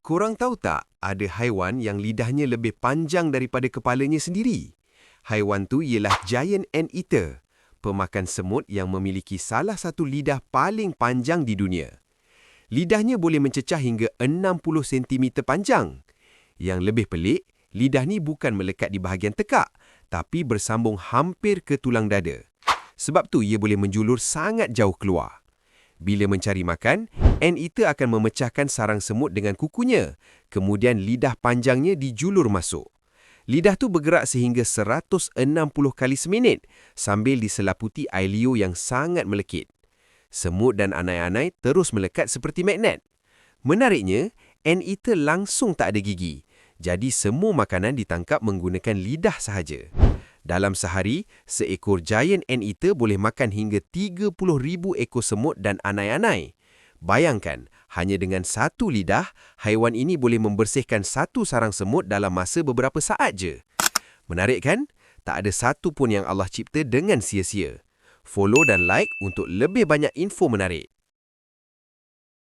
Korang tahu tak, ada haiwan yang lidahnya lebih panjang daripada kepalanya sendiri? Haiwan tu ialah giant anteater, pemakan semut yang memiliki salah satu lidah paling panjang di dunia. Lidahnya boleh mencecah hingga 60 cm panjang. Yang lebih pelik, lidah ni bukan melekat di bahagian tekak, tapi bersambung hampir ke tulang dada. Sebab tu ia boleh menjulur sangat jauh keluar. Bila mencari makan, anteater akan memecahkan sarang semut dengan kukunya. Kemudian lidah panjangnya dijulur masuk. Lidah tu bergerak sehingga 160 kali seminit sambil diselaputi air liur yang sangat melekit. Semut dan anai-anai terus melekat seperti magnet. Menariknya, anteater langsung tak ada gigi. Jadi semua makanan ditangkap menggunakan lidah sahaja. Dalam sehari, seekor giant anteater boleh makan hingga 30,000 ekor semut dan anai-anai. Bayangkan, hanya dengan satu lidah, haiwan ini boleh membersihkan satu sarang semut dalam masa beberapa saat je. Menarik kan? Tak ada satu pun yang Allah cipta dengan sia-sia. Follow dan like untuk lebih banyak info menarik.